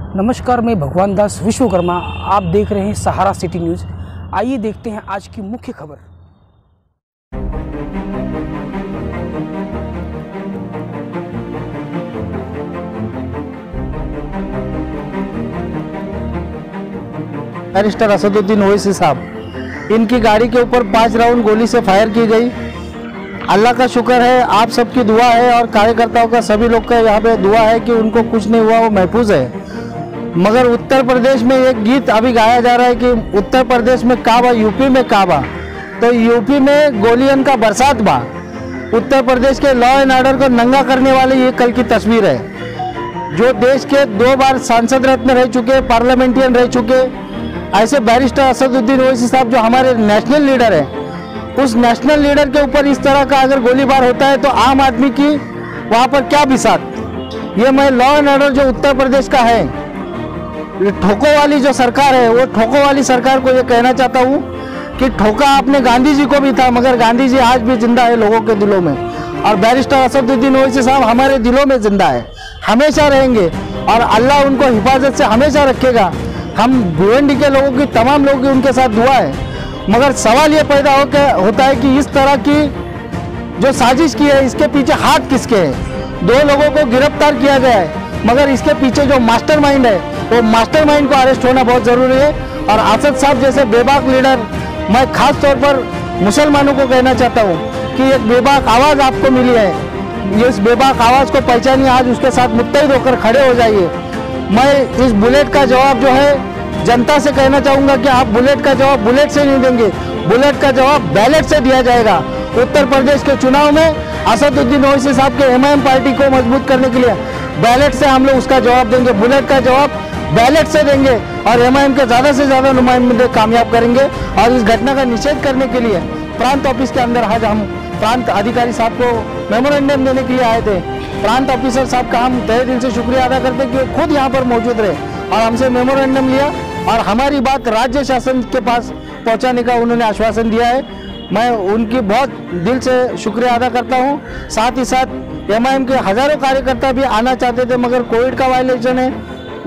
नमस्कार, मैं भगवान दास विश्वकर्मा। आप देख रहे हैं सहारा सिटी न्यूज़। आइए देखते हैं आज की मुख्य खबर। बैरिस्टर असदुद्दीन ओवैसी साहब, इनकी गाड़ी के ऊपर 5 राउंड गोली से फायर की गई। अल्लाह का शुक्र है, आप सबकी दुआ है और कार्यकर्ताओं का, सभी लोग का यहाँ पे दुआ है कि उनको कुछ नहीं हुआ, वो महफूज है। मगर उत्तर प्रदेश में एक गीत अभी गाया जा रहा है कि उत्तर प्रदेश में काबा, यूपी में काबा। तो यूपी में गोलियन का बरसात बा। उत्तर प्रदेश के लॉ एंड ऑर्डर को नंगा करने वाली ये कल की तस्वीर है। जो देश के 2 बार सांसद रत्न रह चुके, पार्लियामेंटियन रह चुके, ऐसे बैरिस्टर असदुद्दीन ओवैसी साहब जो हमारे नेशनल लीडर हैं, उस नेशनल लीडर के ऊपर इस तरह का अगर गोलीबार होता है तो आम आदमी की वहाँ पर क्या बिसात। ये मैं लॉ एंड ऑर्डर जो उत्तर प्रदेश का है, ठोको वाली जो सरकार है, वो ठोको वाली सरकार को ये कहना चाहता हूँ कि ठोका आपने गांधी जी को भी था, मगर गांधी जी आज भी जिंदा है लोगों के दिलों में, और बैरिस्टर असदुद्दीन ओवैसी साहब हमारे दिलों में जिंदा है, हमेशा रहेंगे और अल्लाह उनको हिफाजत से हमेशा रखेगा। हम भिवंडी के लोगों की, तमाम लोगों की उनके साथ दुआ है। मगर सवाल ये पैदा होता है कि इस तरह की जो साजिश की है, इसके पीछे हाथ किसके हैं। 2 लोगों को गिरफ्तार किया गया है, मगर इसके पीछे जो मास्टरमाइंड है, वो मास्टरमाइंड को अरेस्ट होना बहुत ज़रूरी है। और असद साहब जैसे बेबाक लीडर, मैं खास तौर पर मुसलमानों को कहना चाहता हूँ कि एक बेबाक आवाज़ आपको मिली है, इस बेबाक आवाज़ को पहचानिए, आज उसके साथ मुत्तहिद होकर खड़े हो जाइए। मैं इस बुलेट का जवाब जो है जनता से कहना चाहूँगा कि आप बुलेट का जवाब बुलेट से नहीं देंगे, बुलेट का जवाब बैलेट से दिया जाएगा। उत्तर प्रदेश के चुनाव में असदुद्दीन ओवैसी साहब के एमआईएम पार्टी को मजबूत करने के लिए बैलेट से हम लोग उसका जवाब देंगे, बुलेट का जवाब बैलेट से देंगे और एमआईएम के ज़्यादा से ज़्यादा नुमाइंदे कामयाब करेंगे। और इस घटना का निषेध करने के लिए प्रांत ऑफिस के अंदर आज हम प्रांत अधिकारी साहब को मेमोरेंडम देने के लिए आए थे। प्रांत ऑफिसर साहब का हम तहे दिल से शुक्रिया अदा करते हैं कि वो खुद यहाँ पर मौजूद रहे और हमसे मेमोरेंडम लिया और हमारी बात राज्य शासन के पास पहुँचाने का उन्होंने आश्वासन दिया है। मैं उनकी बहुत दिल से शुक्रिया अदा करता हूँ। साथ ही साथ एमआईएम के हज़ारों कार्यकर्ता भी आना चाहते थे, मगर कोविड का वायलेशन है,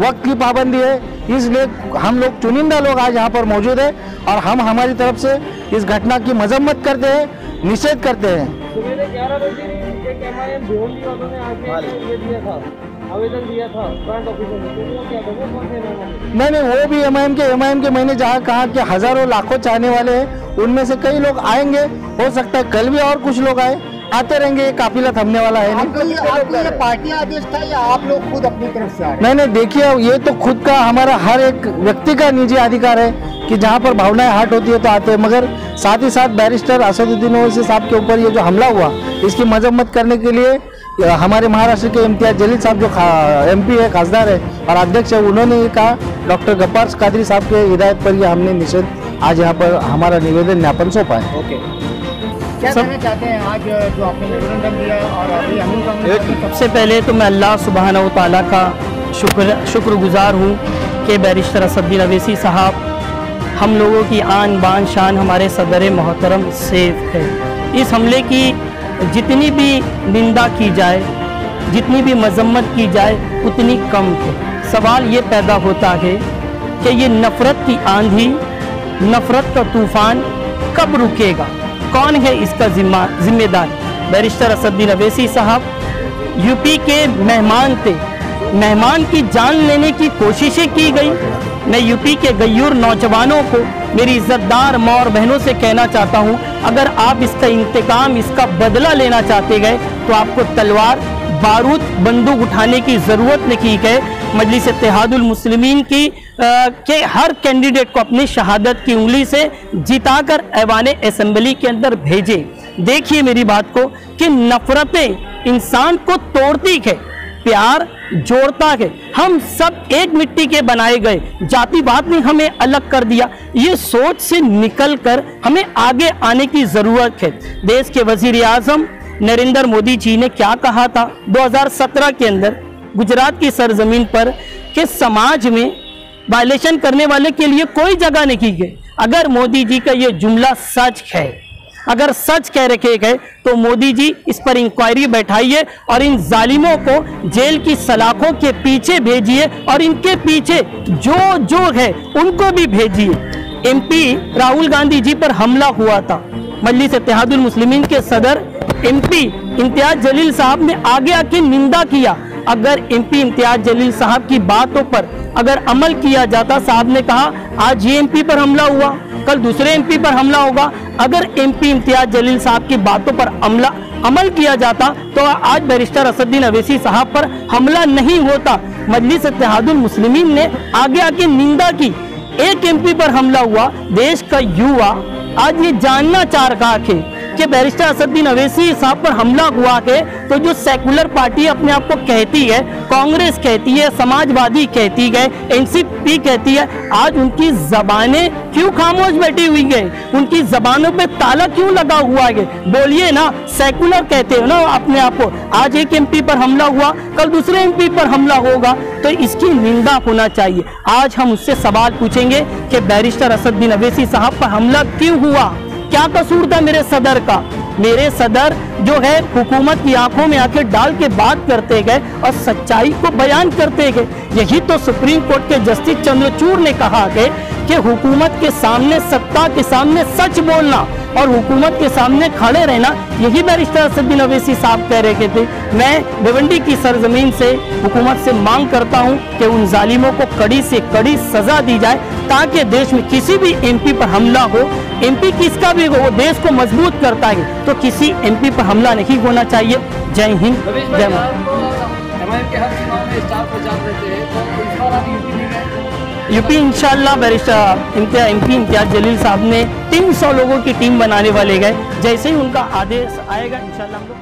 वक्त की पाबंदी है, इसलिए हम लोग चुनिंदा लोग आज यहाँ पर मौजूद है और हम हमारी तरफ से इस घटना की मजम्मत करते हैं, निषेध करते हैं। सुबह 11 बजे एक एमआईएम भिवंडी वालों ने आके ये दिया था, आवेदन दिया था प्रांत ऑफिसर ने, तो वो क्या था, वो कौन थे? नहीं, वो भी एमआईएम के मैंने जहाँ कहा कि हज़ारों लाखों चाहने वाले हैं, उनमें से कई लोग आएंगे, हो सकता है कल भी और कुछ लोग आए, आते रहेंगे, ये काफिला थमने वाला है नहीं। ये पार्टी आदेश था या आप लोग खुद अपनी तरफ से आ रहे हैं? नहीं, देखिए, ये तो खुद का, हमारा हर एक व्यक्ति का निजी अधिकार है कि जहाँ पर भावनाएं हर्ट होती है तो आते हैं, मगर साथ ही साथ बैरिस्टर असदुद्दीन ओवैसी साहब के ऊपर ये जो हमला हुआ, इसकी मजम्मत करने के लिए हमारे महाराष्ट्र के इम्तियाज जलील साहब जो MP है, खासदार है और अध्यक्ष है, उन्होंने ये कहा, डॉक्टर गब्बार कादरी साहब के हिदायत पर ये हमने निषेध आज यहाँ पर हमारा निवेदन ज्ञापन सौंपा है। ओके, क्या कहना चाहते हैं आज जो आपने मेमोरेंडम दिया और अभी अमीन? सबसे पहले तो मैं अल्लाह सुब्हानहू तआला का शुक्रगुजार हूँ कि बैरिस्टर असदुद्दीन ओवैसी साहब हम लोगों की आन बान शान, हमारे सदर मोहतरम सेफ है। इस हमले की जितनी भी निंदा की जाए, जितनी भी मजम्मत की जाए, उतनी कम है। सवाल ये पैदा होता है कि ये नफ़रत की आंधी, नफ़रत का तूफ़ान कब रुकेगा, कौन है इसका जिम्मेदार? बैरिस्टर असदुद्दीन ओवैसी साहब यूपी के मेहमान थे, मेहमान की जान लेने की कोशिशें की गई। मैं यूपी के गयूर नौजवानों को, मेरी इज्जतदार माँ और बहनों से कहना चाहता हूँ, अगर आप इसका इंतकाम, इसका बदला लेना चाहते गए तो आपको तलवार, बारूद, बंदूक उठाने की ज़रूरत नहीं है। मजलिस इत्तेहादुल मुस्लिमीन की के हर कैंडिडेट को अपनी शहादत की उंगली से जिताकर ऐवान असेंबली के अंदर भेजे। देखिए मेरी बात को कि नफ़रतें इंसान को तोड़ती है, प्यार जोड़ता है। हम सब एक मिट्टी के बनाए गए, जातिवाद ने हमें अलग कर दिया। ये सोच से निकलकर हमें आगे आने की ज़रूरत है। देश के वज़ीर आज़म नरेंद्र मोदी जी ने क्या कहा था 2017 के अंदर गुजरात की सरजमीन पर कि समाज में वायलेशन करने वाले के लिए कोई जगह नहीं की गई। अगर मोदी जी का ये जुमला सच है अगर सच कह रखे गए तो मोदी जी इस पर इंक्वायरी बैठाइए और इन जालिमों को जेल की सलाखों के पीछे भेजिए और इनके पीछे जो है उनको भी भेजिए। एमपी राहुल गांधी जी पर हमला हुआ था, मजलिस इत्तेहादुल मुस्लिमीन के सदर एमपी इम्तियाज जलील साहब ने आगे आके निंदा किया। अगर एमपी इम्तियाज जलील साहब की बातों पर अगर अमल किया जाता, साहब ने कहा आज ये एमपी पर हमला हुआ, कल दूसरे एमपी पर हमला होगा, अगर एमपी इम्तियाज जलील साहब की बातों पर अमल किया जाता तो आज बैरिस्टर असदुद्दीन अवैसी साहब पर हमला नहीं होता। मजलिस इत्तेहादुल मुस्लिमीन ने आगे आके निंदा की। एक एमपी पर हमला हुआ, देश का युवा आज ये जानना चाह रहा है कि बैरिस्टर असदुद्दीन अवैसी साहब पर हमला हुआ है तो जो सेकुलर पार्टी अपने आप को कहती है, कांग्रेस कहती है, समाजवादी कहती है, एनसीपी कहती है, आज उनकी जबानें क्यों खामोश बैठी हुई है? उनकी जबानों पे ताला क्यों लगा हुआ है? बोलिए ना, सेकुलर कहते हो ना अपने आप को। आज एक एमपी पर हमला हुआ, कल दूसरे एमपी पर हमला होगा तो इसकी निंदा होना चाहिए। आज हम उससे सवाल पूछेंगे कि बैरिस्टर असदुद्दीन अवैसी साहब पर हमला क्यों हुआ, क्या कसूर था मेरे सदर का? मेरे सदर जो है हुकूमत की आंखों में आंखें डाल के बात करते गए और सच्चाई को बयान करते गए। यही तो सुप्रीम कोर्ट के जस्टिस चंद्रचूड़ ने कहा कि हुकूमत के सामने, सत्ता के सामने सच बोलना और हुकूमत के सामने खड़े रहना, यही बैरिस्टर असदुद्दीन अवैसी साहब कह रहे थे। मैं भिवंडी की सरजमीन से हुकूमत से मांग करता हूं कि उन जालिमों को कड़ी से कड़ी सजा दी जाए ताकि देश में किसी भी एमपी पर हमला हो, एमपी किसका भी हो, देश को मजबूत करता है, तो किसी एमपी पर हमला नहीं होना चाहिए। जय हिंद, जय यूपी। इंशाल्लाह बैरिस्टर एमपी इम्तियाज जलील साहब ने 300 लोगों की टीम बनाने वाले गए, जैसे ही उनका आदेश आएगा इंशाल्लाह हम लोग